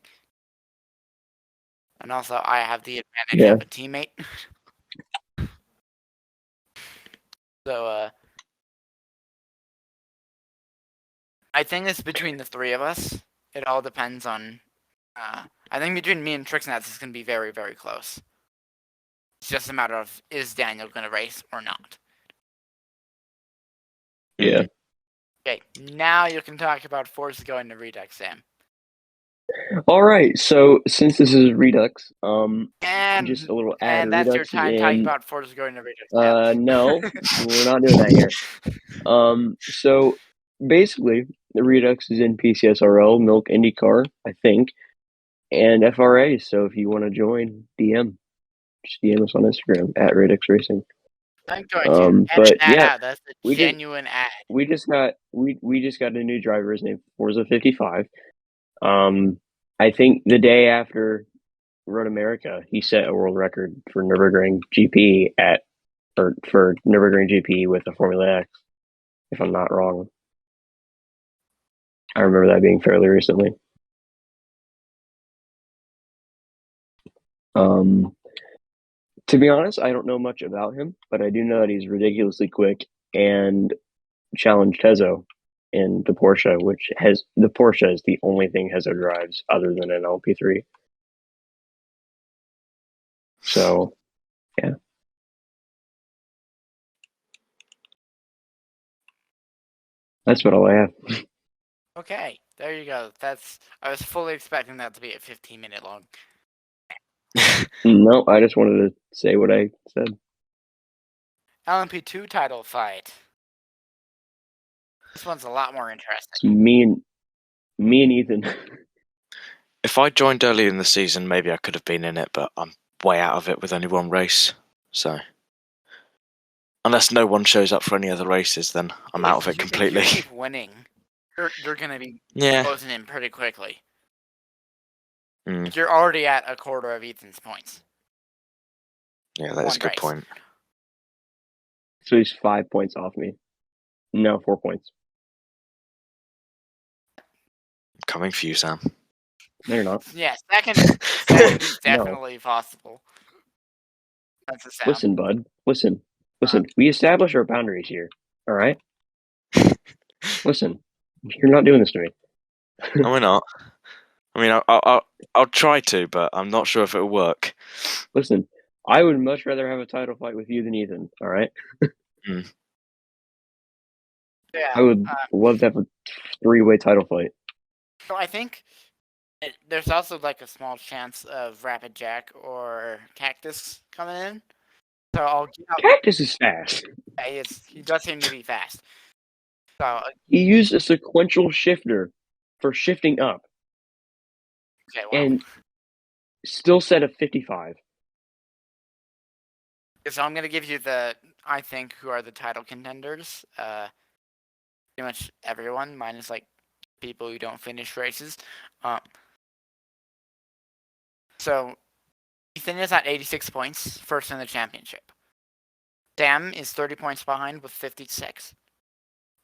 And also, I have the advantage of a teammate. So, I think it's between the 3 of us. It all depends on. I think between me and Trixnats, it's gonna be very, very close. It's just a matter of is Daniel gonna race or not. Yeah. Okay, now you can talk about Forza going to Redux, Sam. All right, so since this is Redux, and just a little ad. And that's Redux your time talking about Forza going to Redux. No, we're not doing that here. So basically, the Redux is in PCSRL, Milk IndyCar, I think, and FRA. So if you want to join, just DM us on Instagram at Redux Racing. I'm going to edit that out. That's a genuine ad. We just got a new driver. His name Forza 55. I think the day after Road America, he set a world record for Nürburgring GP for Nürburgring GP with a Formula X, if I'm not wrong. I remember that being fairly recently. To be honest, I don't know much about him, but I do know that he's ridiculously quick and challenged Hezo in the Porsche, the Porsche is the only thing Hezo drives other than an LP3. So, yeah. That's what all I have. Okay, there you go. I was fully expecting that to be a 15-minute long. No, I just wanted to say what I said. LMP2 title fight. This one's a lot more It's interesting. me and Ethan. If I joined earlier in the season, maybe I could have been in it, but I'm way out of it with only one race. So, unless no one shows up for any other races, then I'm out of it completely. If you keep winning, you're going to be Yeah. closing in pretty quickly. Mm. You're already at a quarter of Ethan's points. Yeah, that is a good point. So he's 5 points off me. No, 4 points. I'm coming for you, Sam. No, you're not. Yeah, second is definitely possible. That's a sound. Listen, bud. Listen. We establish our boundaries here. All right? Listen, you're not doing this to me. No, we're not. I mean, I'll try to, but I'm not sure if it'll work. Listen, I would much rather have a title fight with you than Ethan. All right? Yeah, I would love to have a 3-way title fight. So I think there's also like a small chance of Rapid Jack or Cactus coming in. So Cactus is fast. He does seem to be fast. So he used a sequential shifter for shifting up. Okay, well. And still set a 55. So I'm going to give you I think, who are the title contenders. Pretty much everyone, minus like people who don't finish races. So Ethan is at 86 points, first in the championship. Sam is 30 points behind with 56.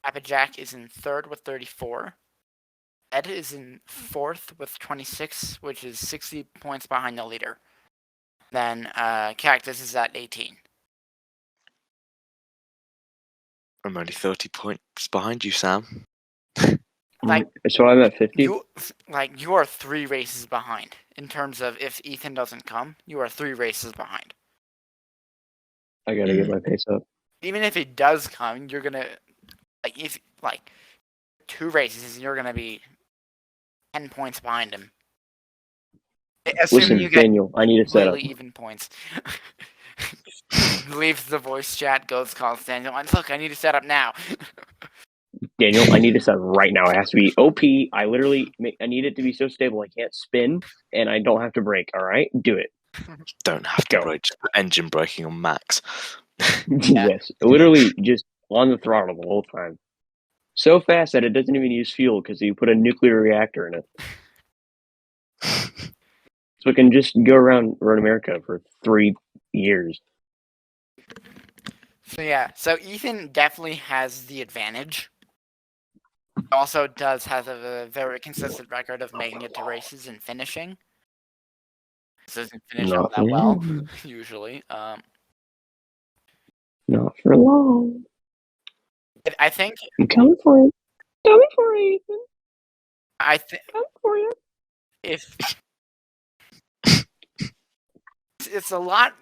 Rapid Jack is in third with 34. Ed is in fourth with 26, which is 60 points behind the leader. Then Cactus is at 18. I'm only 30 points behind you, Sam. So I'm at 50. You are 3 races behind in terms of if Ethan doesn't come. You are 3 races behind. I gotta get my pace up. Even if he does come, you're gonna 2 races, you're gonna be 10 points behind him. Listen, Daniel, I need a setup. Really even points. Leaves the voice chat, calls Daniel. Look, I need a setup now. Daniel, I need a setup right now. It has to be OP. I need it to be so stable I can't spin and I don't have to brake. All right, do it. Don't have to brake. Just put engine braking on max. Yes, literally just on the throttle the whole time. So fast that it doesn't even use fuel because you put a nuclear reactor in it. So it can just go around America for 3 years. So Ethan definitely has the advantage. He also does have a very consistent record of making it to races and finishing. Doesn't finish all that well, usually. Not for long. I think I'm coming for you. Coming for you, Ethan. Coming for you. It's a lot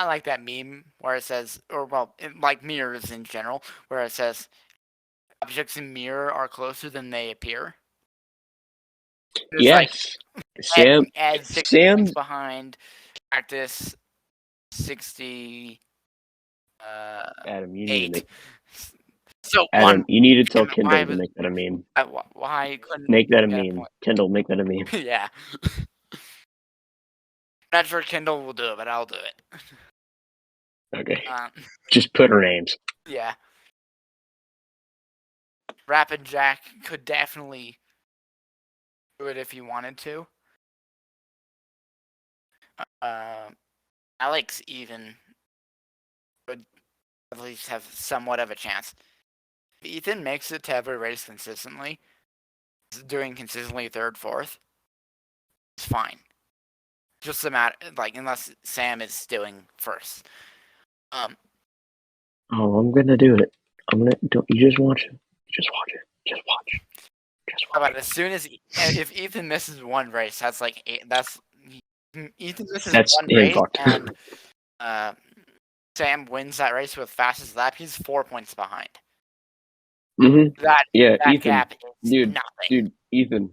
like that meme where it says, like mirrors in general, where it says objects in mirror are closer than they appear. There's yes. Ed 60 points behind, Cactus 60. Adam, you need to you need to tell Kendall to make that a meme. Why couldn't make that a meme? Kendall, make that a meme. Yeah. Not sure Kendall will do it, but I'll do it. Okay. Just put her names. Yeah. Rapid Jack could definitely do it if he wanted to. Alex even would at least have somewhat of a chance. If Ethan makes it to every race consistently, doing consistently third, fourth, it's fine. Just a matter, unless Sam is doing first. I'm gonna do it. You just watch it. Just watch it. Just watch. How about as soon as if Ethan misses one race, that's Ethan misses one race and Sam wins that race with fastest lap. He's 4 points behind. Mm-hmm. That Ethan, gap is nothing. Dude, Ethan,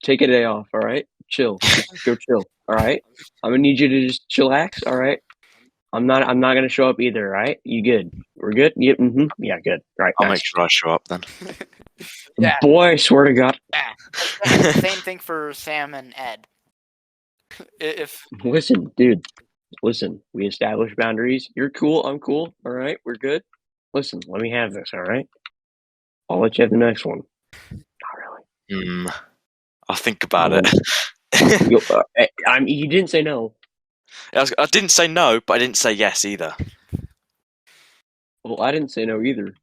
take a day off, all right? Chill. Just go chill, all right? I'm gonna need you to just chillax, all right? I'm not gonna show up either, all right? You good? We're good? Yep, yeah, good. All right, I'll nice. make sure I show up then. Yeah. Boy, I swear to God. Yeah. Same thing for Sam and Ed. Listen, dude. Listen, we established boundaries. You're cool, I'm cool, all right? We're good. Listen, let me have this, all right? I'll let you have the next one. Not really. I'll think about it. You didn't say no. I didn't say no, but I didn't say yes either. Well, I didn't say no either.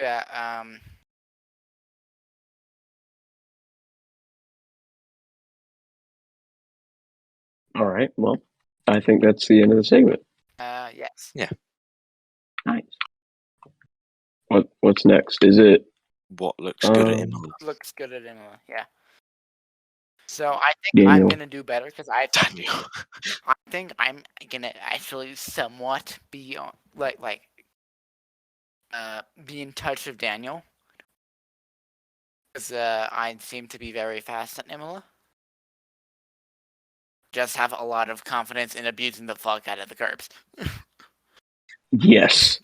Yeah. All right. Well, I think that's the end of the segment. Yes. Yeah. Nice. What's next? Is it what looks good at Imola? Looks good at Imola. Yeah. So I think Daniel. I'm gonna do better because I think I'm gonna actually somewhat be on, be in touch with Daniel because I seem to be very fast at Imola. Just have a lot of confidence in abusing the fuck out of the curbs. Yes.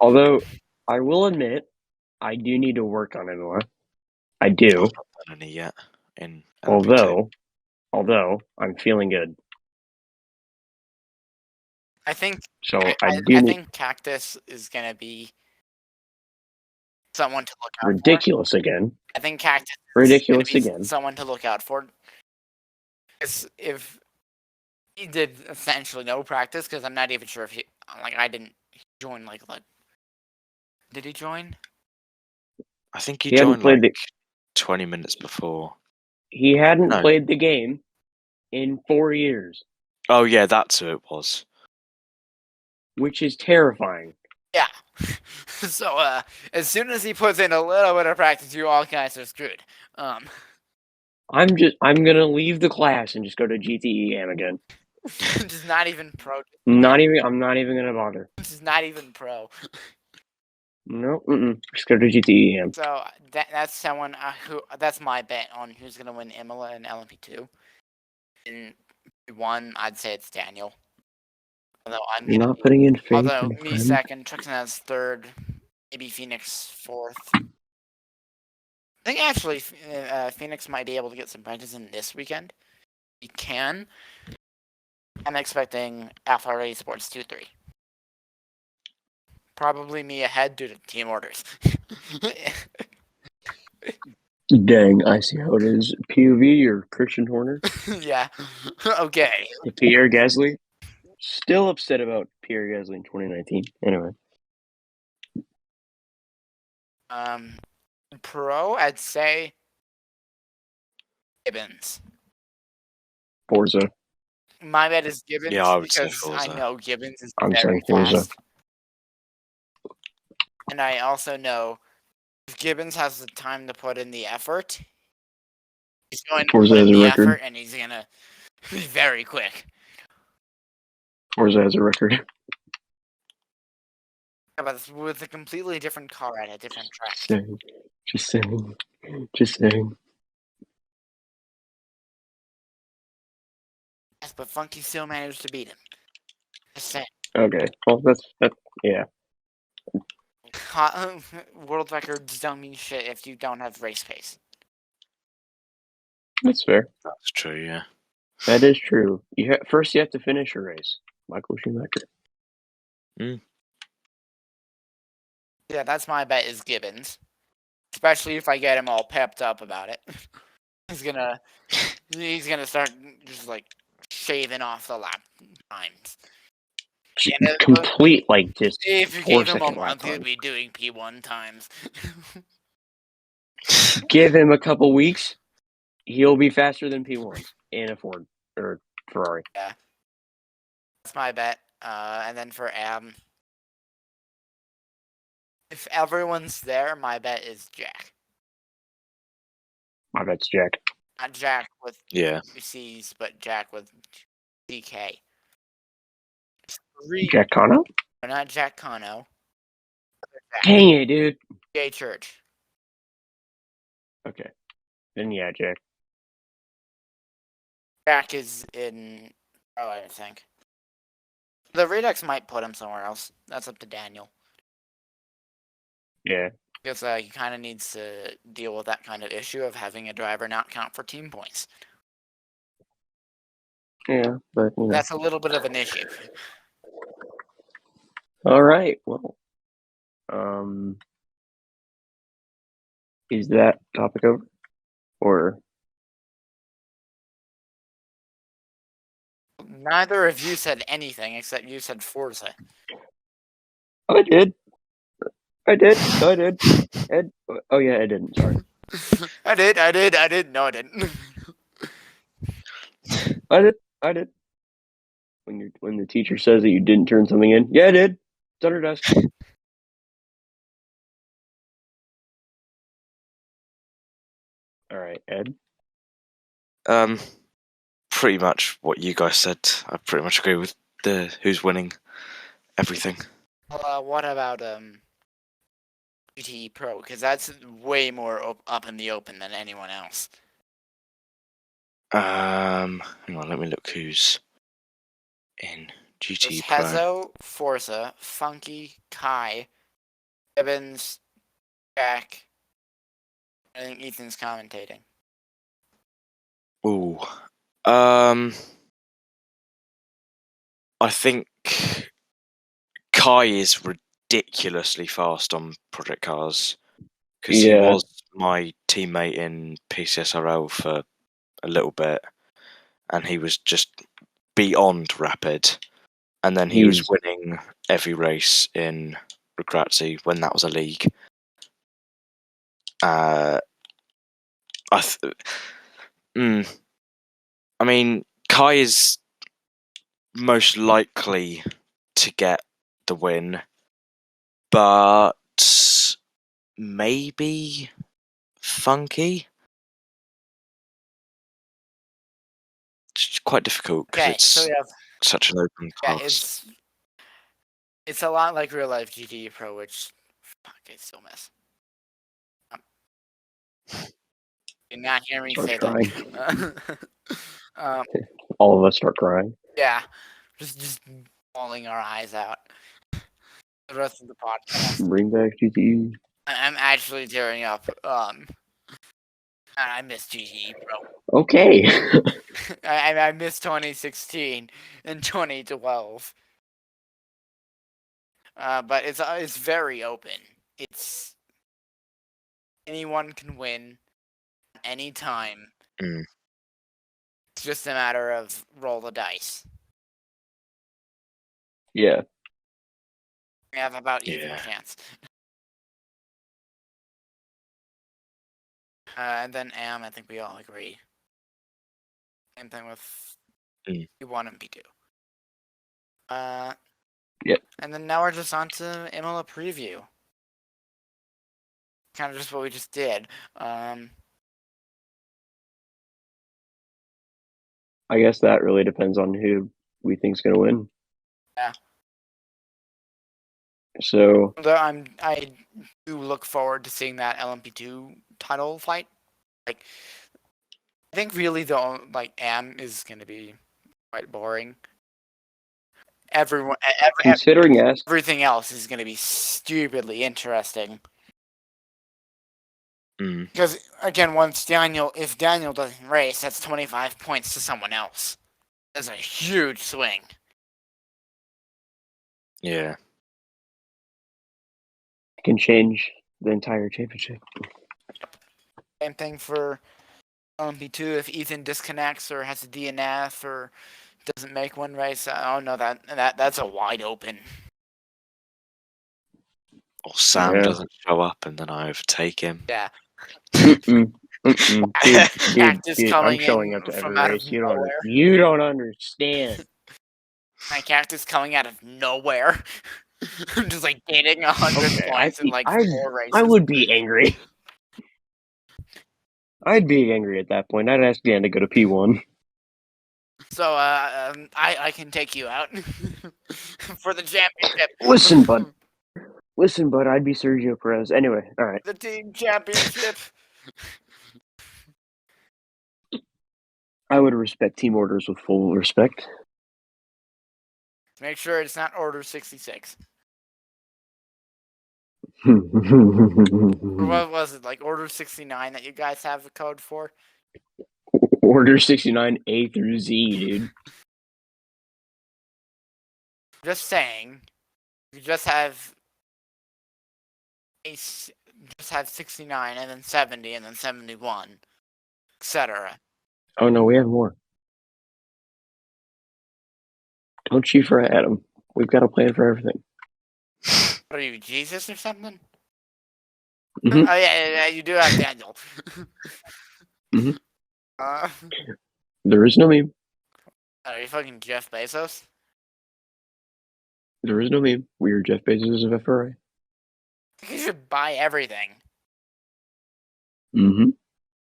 Although I will admit, I do need to work on Imola. I do. I've not done any yet in LMP2. Although I'm feeling good. I think So I do need think Cactus is gonna be someone to look out ridiculous again. for. I think Cactus Ridiculous is gonna be again. someone to look out for. Because if he did essentially no practice, because I'm not even sure if I didn't join did he join? I think he hadn't joined played 20 minutes before. He hadn't played the game in 4 years. Oh yeah, that's who it was. Which is terrifying. Yeah. So as soon as he puts in a little bit of practice, you all guys are screwed. I'm gonna leave the class and just go to GTEM again. Just not even pro. I'm not even gonna bother. Just not even pro. No, just go to GTEM. So that's someone that's my bet on who's gonna win Imola and LMP2. In one, I'd say it's Daniel. Although You're not putting in faith. Although me second, Trixon has third, maybe Phoenix fourth. I think actually Phoenix might be able to get some practice in this weekend. He can. I'm expecting FRA Sports 2-3. Probably me ahead due to team orders. Dang, I see how it is. POV or Christian Horner? Yeah. Okay. Pierre Gasly? Still upset about Pierre Gasly in 2019. Anyway. Pro, I'd say Gibbons. Forza. My bet is Gibbons because I know Gibbons is I'm very saying Forza. fast. And I also know if Gibbons has the time to put in the effort, he's going to Forza put in has a the record. effort and he's going to be very quick. Forza has a record. Yeah, but with a completely different car at a different track. Just saying. Yes, but Funky still managed to beat him. Just saying. Okay. Well, that's yeah. World records don't mean shit if you don't have race pace. That's fair. That's true, yeah. That is true. First you have to finish a race. Michael Schumacher. Yeah, that's my bet is Gibbons. Especially if I get him all pepped up about it. He's gonna start just shaving off the lap times. Complete just if you gave him a month, he'd be doing P1 times. Give him a couple weeks, he'll be faster than P1 in a Ford or Ferrari. Yeah, that's my bet. And then for Am, if everyone's there, my bet is Jack. My bet's Jack. Not Jack with C's, but Jack with DK. Jack Cano? Not Jack Cano. Dang it, dude. Gay Church. Okay. Then yeah, Jack. Jack is in. Oh, I think. The Redux might put him somewhere else. That's up to Daniel. Yeah. Because he kind of needs to deal with that kind of issue of having a driver not count for team points. Yeah, but That's a little bit of an issue. All right. Well, is that topic over? Or Neither of you said anything except you said Forza. I did. Ed. Oh yeah, I didn't. Sorry. I did. No, I didn't. I did. When the teacher says that you didn't turn something in, yeah, I did. It's on her desk. All right, Ed. Pretty much what you guys said. I pretty much agree with the who's winning everything. What about GTE Pro? Because that's way more up in the open than anyone else. Hang on, let me look who's in GT Pro. Hezo, Forza, Funky, Kai, Gibbons, Jack. I think Ethan's commentating. Ooh. I think Kai is ridiculously fast on Project Cars because he was my teammate in PCSRL for a little bit, and he was just beyond rapid. And then he was winning every race in Regrazzi when that was a league. I mean, Kai is most likely to get the win, but maybe Funky. It's quite difficult because it's such an open class. It's a lot like real life GTE Pro, which I still miss. You're not hearing me say that. All of us start crying. Yeah, just bawling our eyes out. The rest of the podcast. Bring back GTE. I'm actually tearing up. I miss GTE Pro. Okay. I miss 2016 and 2012. But it's very open. It's anyone can win anytime. It's just a matter of roll the dice. Yeah. We have about even chance. And then Am, I think we all agree. Same thing with P1 and P2. Yep. And then now we're just on to Imola preview. Kind of just what we just did. I guess that really depends on who we think's going to win. Yeah. So I do look forward to seeing that LMP2 title fight. Like, I think really the Am is going to be quite boring. Everything else is going to be stupidly interesting. Because again, if Daniel doesn't race, that's 25 points to someone else. That's a huge swing. Yeah. It can change the entire championship. Same thing for LMP2 if Ethan disconnects or has a DNF or doesn't make one race. Oh no, that's a wide open. Or Sam doesn't show up and then I overtake him. Yeah. Dude, I'm showing up to every race. You don't understand. My Cactus coming out of nowhere. Just like gaining 100 points in 4 races. I would be angry. I'd be angry at that point. I'd ask Dan to go to P1. So I can take you out for the championship. Listen, bud. Listen, bud, I'd be Sergio Perez. Anyway, all right. The team championship. I would respect team orders with full respect. Make sure it's not Order 66. Or what was it, like Order 69 that you guys have the code for? Order 69 A through Z, dude. Just saying. You just have 69 and then 70 and then 71, etc. Oh no, we have more. Don't cheat for Adam. We've got a plan for everything. What are you, Jesus or something? Mhm. Oh yeah, you do have Daniel. Mhm. Uh, There is no meme. Are you fucking Jeff Bezos? There is no meme. We are Jeff Bezos of FRA. You should buy everything. Mm-hmm.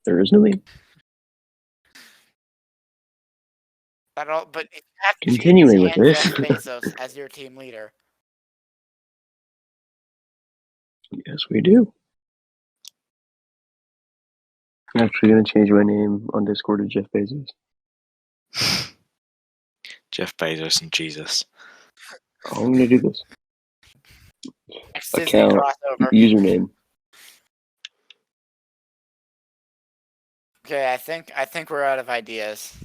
There is no meme. But you have Continuing with and this. Jeff Bezos as your team leader. Yes, we do. I'm actually going to change my name on Discord to Jeff Bezos. Jeff Bezos and Jesus. I'm going to do this. Disney Account, crossover. username. Okay, I think we're out of ideas.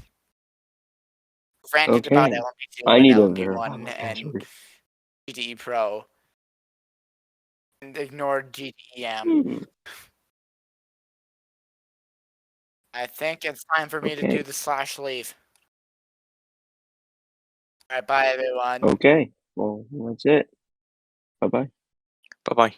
Ranted Okay. about LMP2 I and need to LMP1 verify my and password. GTE Pro. And ignored GTEM. I think it's time for me to do the /leave. Alright, bye everyone. Okay. Well, that's it. Bye-bye. Bye bye.